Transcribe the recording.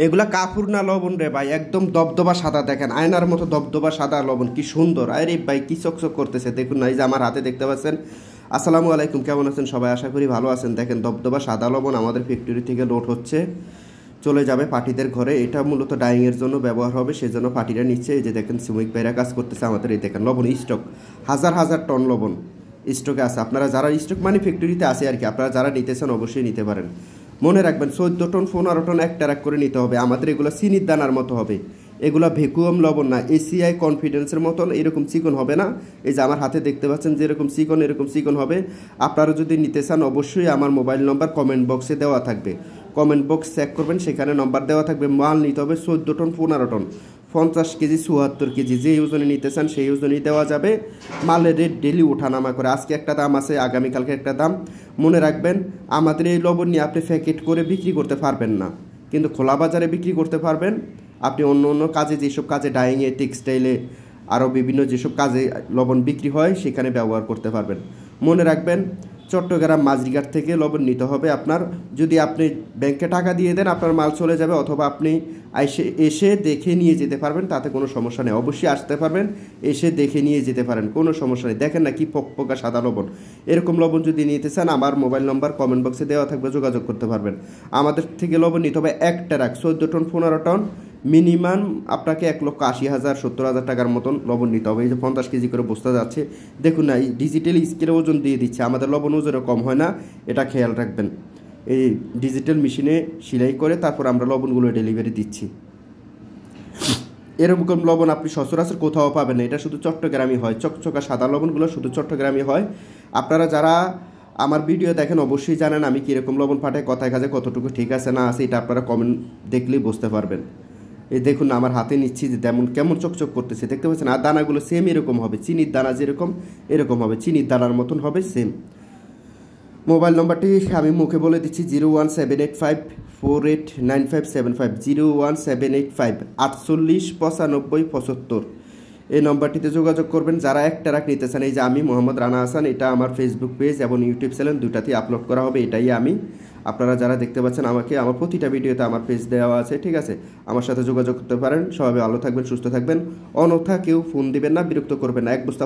এগুলা কাপুর না লবণ রে ভাই, একদম দবদবা সাদা। দেখেন আয়নার মতো দবদবা সাদা লবণ, কি সুন্দর। আরে ভাই কি চকচক করতেছে, দেখুন না, এই যে আমার হাতে দেখতে পাচ্ছেন। আসসালামু আলাইকুম, কেমন আছেন সবাই? আশা করি ভালো আছেন। দেখেন দবদবা সাদা লবণ আমাদের ফ্যাক্টরি থেকে লোড হচ্ছে, চলে যাবে পার্টিদের ঘরে। এটা মূলত ডাইংয়ের জন্য ব্যবহার হবে, সেজন্য পার্টিরা নিচ্ছে। এই যে দেখেন শ্রমিক ভাইরা কাজ করতেছে আমাদের। এই দেখেন লবণ স্টক, হাজার হাজার টন লবণ স্টকে আছে। আপনারা যারা স্টক মানে ফ্যাক্টরিতে আছে আর কি, আপনারা যারা নিতেছেন অবশ্যই নিতে পারেন। মনে রাখবেন 14 টন 15 টন এক ট্রাক করে নিতে হবে। আমাদের এগুলো চিনির দানার মতো হবে, এগুলো ভ্যাকুয়াম লবণ না। এসিআই কনফিডেন্সের মতন এরকম চিকন হবে না। এই যে আমার হাতে দেখতে পাচ্ছেন যেরকম চিকন, এরকম চিকন হবে। আপনারা যদি নিতে চান অবশ্যই আমার মোবাইল নম্বর কমেন্ট বক্সে দেওয়া থাকবে, কমেন্ট বক্স চেক করবেন, সেখানে নম্বর দেওয়া থাকবে। মাল নিতে হবে 14 টন 15 টন, 50 কেজি 74 কেজি, যে ওজনে নিতে চান সেই ওজনেই দেওয়া যাবে। মালের রেট ডেলি ওঠানামা করে, আজকে একটা দাম আছে, আগামীকালকে একটা দাম। মনে রাখবেন আমাদের এই লবণ নিয়ে আপনি প্যাকেট করে বিক্রি করতে পারবেন না, কিন্তু খোলা বাজারে বিক্রি করতে পারবেন। আপনি অন্য অন্য কাজে, যেসব কাজে ডাইংয়ে, টেক্সটাইলে, আরও বিভিন্ন যেসব কাজে লবণ বিক্রি হয় সেখানে ব্যবহার করতে পারবেন। মনে রাখবেন চট্টগ্রাম মাঝরিঘাট থেকে লবণ নিতে হবে আপনার। যদি আপনি ব্যাংকে টাকা দিয়ে দেন আপনার মাল চলে যাবে, অথবা আপনি এসে দেখে নিয়ে যেতে পারবেন, তাতে কোনো সমস্যা নেই। অবশ্যই আসতে পারবেন, এসে দেখে নিয়ে যেতে পারেন, কোনো সমস্যা নেই। দেখেন না কি পকপকা সাদা লবণ। এরকম লবণ যদি নিতে চান আমার মোবাইল নম্বর কমেন্ট বক্সে দেওয়া থাকবে, যোগাযোগ করতে পারবেন। আমাদের থেকে লবণ নিতে হবে এক ট্রাক 14 টন 15 টন, মিনিমাম আপনাকে 1,80,000 70,000 টাকার মতন লবণ নিতে হবে। এই যে 50 কেজি করে বস্তা যাচ্ছে, দেখুন না, এই ডিজিটাল স্কেলে ওজন দিয়ে দিচ্ছে। আমাদের লবণ ওজনে কম হয় না, এটা খেয়াল রাখবেন। এই ডিজিটাল মেশিনে সেলাই করে তারপর আমরা লবণগুলো ডেলিভারি দিচ্ছি। এরকম লবণ আপনি সচরাচর কোথাও পাবেন না, এটা শুধু চট্টগ্রামই হয়। চকচকা সাদা লবণগুলো শুধু চট্টগ্রামই হয়। আপনারা যারা আমার ভিডিও দেখেন অবশ্যই জানেন আমি কীরকম লবণ পাঠাই, কথায় কাজে কতটুকু ঠিক আছে না আছে, এটা আপনারা কমেন্ট দেখলেই বুঝতে পারবেন। এই দেখুন আমার হাতে নিচ্ছি যে তেমন কেমন চকচক করতেছে, দেখতে পাচ্ছেন। আর দানাগুলো সেম এরকম হবে, চিনির দানা যেরকম এরকম হবে, চিনির দানার মতন হবে সেম। মোবাইল নম্বরটি আমি মুখে বলে দিচ্ছি, 01785489575, 01785 489575। এই নম্বরটিতে যোগাযোগ করবেন যারা এক ট্রাক নিতে চান। এই যে আমি মোহাম্মদ রানা হাসান, এটা আমার ফেসবুক পেজ এবং ইউটিউব চ্যানেল দুটাতেই আপলোড করা হবে, এটাই আমি। আপনারা যারা দেখতে পাচ্ছেন আমাকে, আমার প্রতিটা ভিডিওতে আমার পেজ দেওয়া আছে, ঠিক আছে। আমার সাথে যোগাযোগ করতে পারেন। সবাই ভালো থাকবেন, সুস্থ থাকবেন। অন্যথা কেউ ফোন দিবেন না, বিরক্ত করবেন না। এক বস্তা